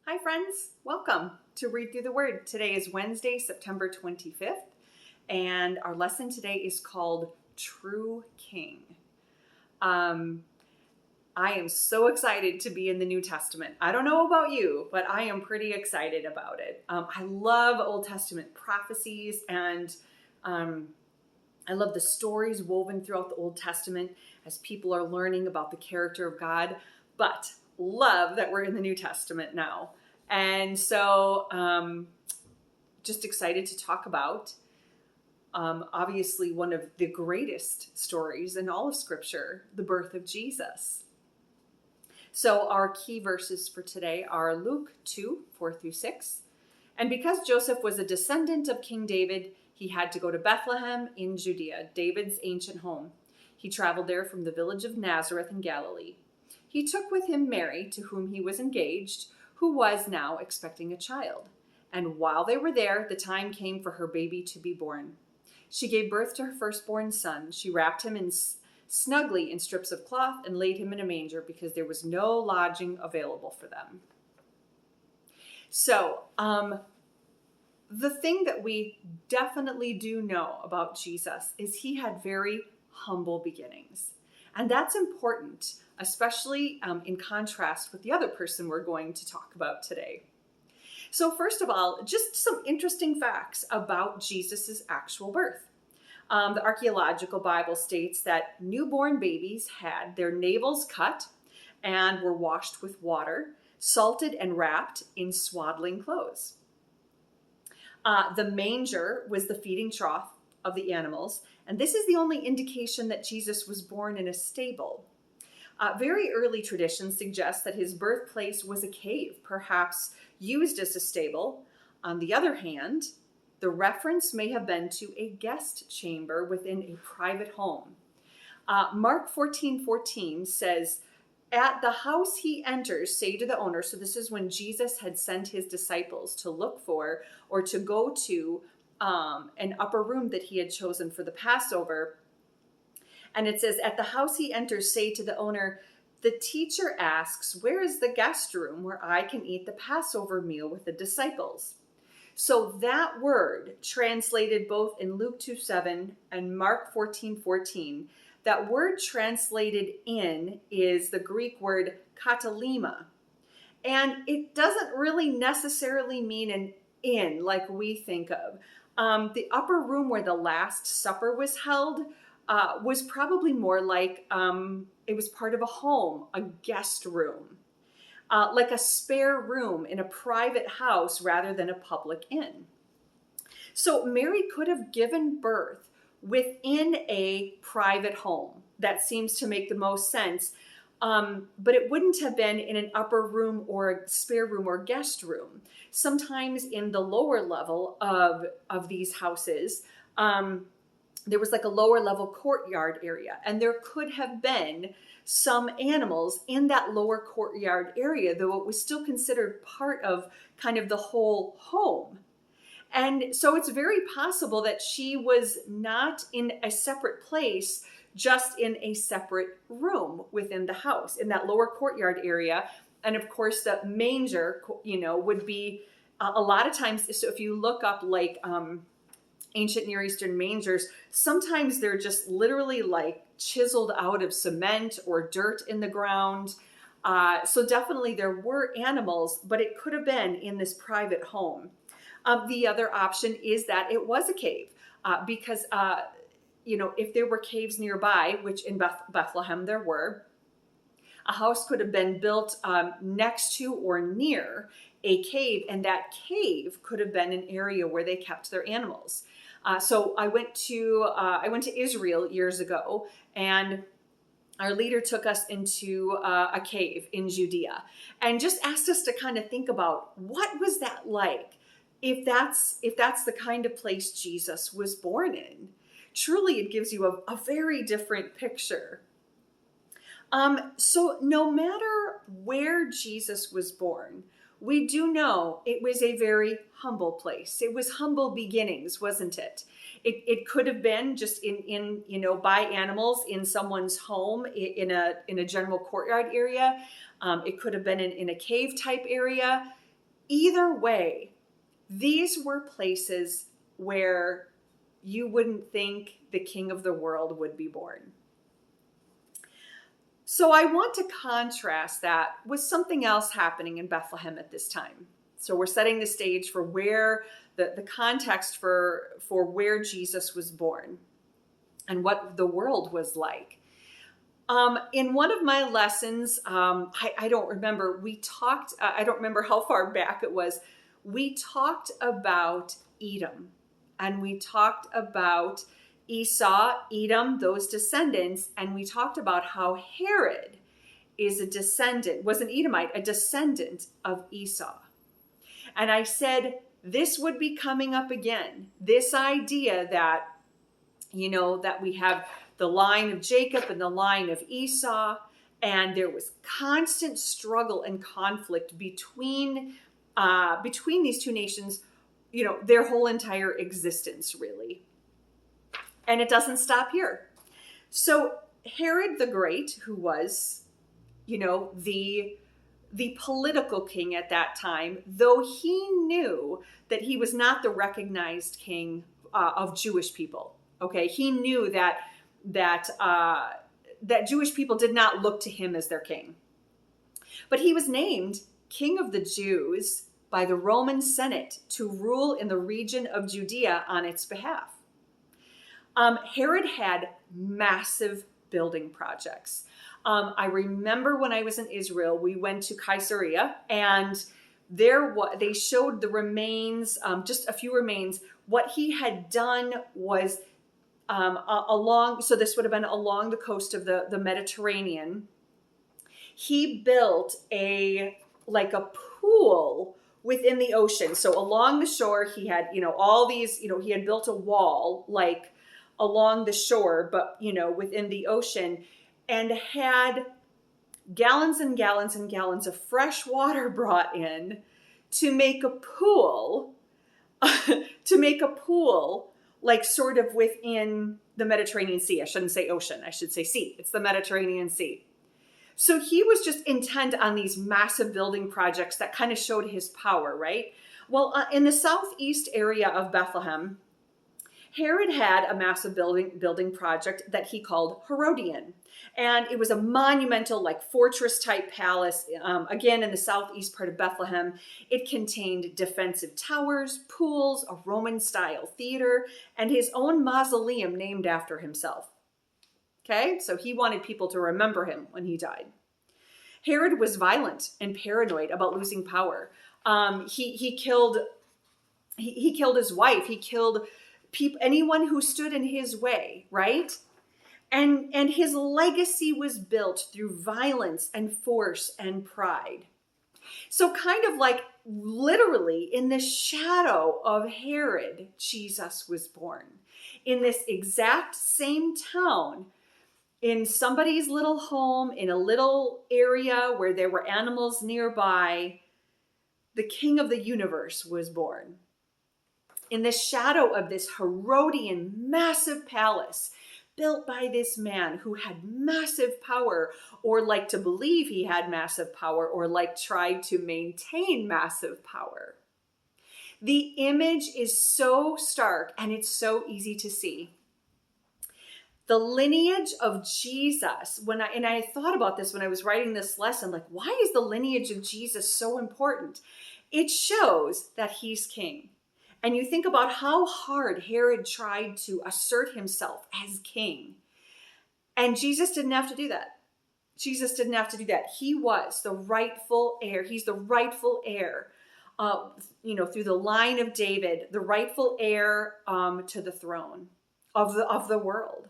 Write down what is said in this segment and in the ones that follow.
Hi friends, welcome to Read Through the Word. Today is Wednesday, September 25th, and our lesson today is called True King. I am so excited to be in the New Testament. I don't know about you, but I am pretty excited about it. I love Old Testament prophecies, and I love the stories woven throughout the Old Testament as people are learning about the character of God, but love that we're in the New Testament now. And so just excited to talk about obviously one of the greatest stories in all of Scripture, the birth of Jesus. So our key verses for today are Luke 2, 4 through 6. And because Joseph was a descendant of King David, he had to go to Bethlehem in Judea, David's ancient home. He traveled there from the village of Nazareth in Galilee. He took with him Mary, to whom he was engaged, who was now expecting a child. And while they were there, the time came for her baby to be born. She gave birth to her firstborn son. She wrapped him snugly in strips of cloth and laid him in a manger because there was no lodging available for them. So, the thing that we definitely do know about Jesus is he had very humble beginnings. And that's important, especially in contrast with the other person we're going to talk about today. So first of all, just some interesting facts about Jesus's actual birth. The archaeological Bible states that newborn babies had their navels cut and were washed with water, salted and wrapped in swaddling clothes. The manger was the feeding trough of the animals, and this is the only indication that Jesus was born in a stable. Very early traditions suggest that his birthplace was a cave, perhaps used as a stable. On the other hand, the reference may have been to a guest chamber within a private home. Mark 14:14 says, "At the house he enters, say to the owner," so this is when Jesus had sent his disciples to look for or to go to an upper room that he had chosen for the Passover. And it says, "At the house he enters, say to the owner, the teacher asks, where is the guest room where I can eat the Passover meal with the disciples?" So that word translated both in Luke 2:7 and Mark 14:14, that word translated in is the Greek word katalima. And it doesn't really necessarily mean an inn like we think of. The upper room where the Last Supper was held was probably more like it was part of a home, a guest room. Like a spare room in a private house rather than a public inn. So Mary could have given birth within a private home. That seems to make the most sense. But it wouldn't have been in an upper room or a spare room or guest room. Sometimes in the lower level of these houses, there was like a lower level courtyard area, and there could have been some animals in that lower courtyard area, though it was still considered part of kind of the whole home. And so it's very possible that she was not in a separate place, just in a separate room within the house, in that lower courtyard area. And of course, the manger, would be a lot of times, so if you look up like ancient Near Eastern mangers, sometimes they're just literally like chiseled out of cement or dirt in the ground. So definitely there were animals, but it could have been in this private home. The other option is that it was a cave because, if there were caves nearby, which in Bethlehem there were, a house could have been built next to or near a cave, and that cave could have been an area where they kept their animals. So I went to Israel years ago, and our leader took us into a cave in Judea and just asked us to kind of think about what was that like if that's the kind of place Jesus was born in. Truly, it gives you a very different picture. So no matter where Jesus was born, we do know it was a very humble place. It was humble beginnings, wasn't it? It could have been just in by animals in someone's home in a general courtyard area. It could have been in a cave type area. Either way, these were places where you wouldn't think the king of the world would be born. So I want to contrast that with something else happening in Bethlehem at this time. So we're setting the stage for where the context for where Jesus was born and what the world was like. In one of my lessons, I don't remember, we talked, I don't remember how far back it was, we talked about Edom, and we talked about Esau, Edom, those descendants, and we talked about how Herod is a descendant, was an Edomite, a descendant of Esau. And I said this would be coming up again, this idea that, that we have the line of Jacob and the line of Esau, and there was constant struggle and conflict between these two nations, their whole entire existence, really. And it doesn't stop here. So Herod the Great, who was, the political king at that time, though he knew that he was not the recognized king of Jewish people. Okay, he knew that Jewish people did not look to him as their king. But he was named King of the Jews by the Roman Senate to rule in the region of Judea on its behalf. Herod had massive building projects. I remember when I was in Israel, we went to Caesarea, and they showed the remains, just a few remains. What he had done was so this would have been along the coast of the Mediterranean. He built a pool within the ocean. So along the shore, he had, all these, he had built a wall along the shore, but, within the ocean, and had gallons and gallons and gallons of fresh water brought in to make a pool, sort of within the Mediterranean Sea. I shouldn't say ocean, I should say sea. It's the Mediterranean Sea. So he was just intent on these massive building projects that kind of showed his power, right? Well, in the southeast area of Bethlehem, Herod had a massive building project that he called Herodian. And it was a monumental, fortress type palace, again, in the southeast part of Bethlehem. It contained defensive towers, pools, a Roman style theater, and his own mausoleum named after himself. Okay, so he wanted people to remember him when he died. Herod was violent and paranoid about losing power. He killed his wife. He killed anyone who stood in his way, right? And his legacy was built through violence and force and pride. So kind of literally in the shadow of Herod, Jesus was born. In this exact same town, in somebody's little home, in a little area where there were animals nearby, the King of the universe was born. In the shadow of this Herodian massive palace built by this man who had massive power, or liked to believe he had massive power, or tried to maintain massive power. The image is so stark and it's so easy to see. The lineage of Jesus, I thought about this when I was writing this lesson, why is the lineage of Jesus so important? It shows that he's king. And you think about how hard Herod tried to assert himself as king. And Jesus didn't have to do that. Jesus didn't have to do that. He was the rightful heir. He's the rightful heir, through the line of David, the rightful heir to the throne of the world.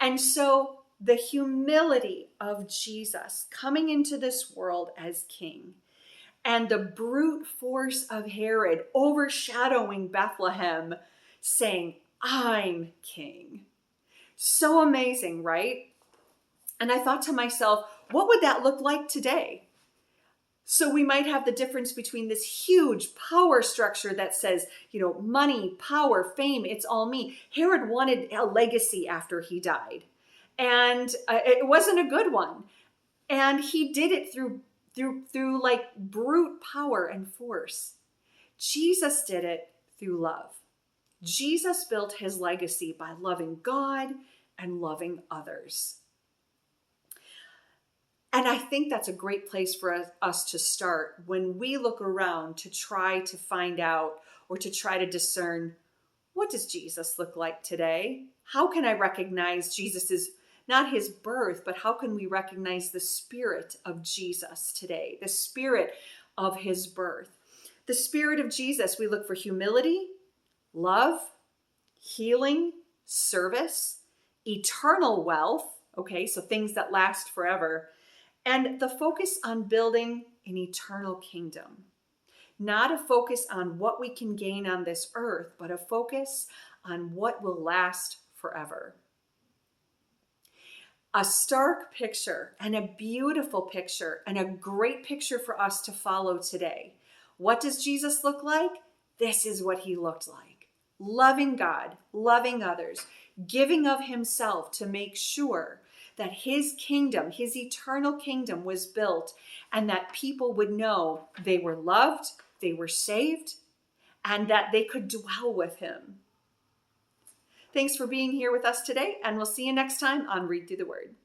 And so the humility of Jesus coming into this world as king, and the brute force of Herod overshadowing Bethlehem, saying, I'm king. So amazing, right? And I thought to myself, what would that look like today? So we might have the difference between this huge power structure that says, money, power, fame, it's all me. Herod wanted a legacy after he died. And it wasn't a good one. And he did it through like brute power and force. Jesus did it through love. Jesus built his legacy by loving God and loving others. And I think that's a great place for us to start when we look around to try to find out or to try to discern, what does Jesus look like today? How can I recognize Jesus' not his birth, but how can we recognize the spirit of Jesus today? The spirit of his birth. The spirit of Jesus, we look for humility, love, healing, service, eternal wealth, okay, so things that last forever, and the focus on building an eternal kingdom. Not a focus on what we can gain on this earth, but a focus on what will last forever. A stark picture and a beautiful picture and a great picture for us to follow today. What does Jesus look like? This is what he looked like. Loving God, loving others, giving of himself to make sure that his kingdom, his eternal kingdom was built and that people would know they were loved, they were saved, and that they could dwell with him. Thanks for being here with us today, and we'll see you next time on Read Through the Word.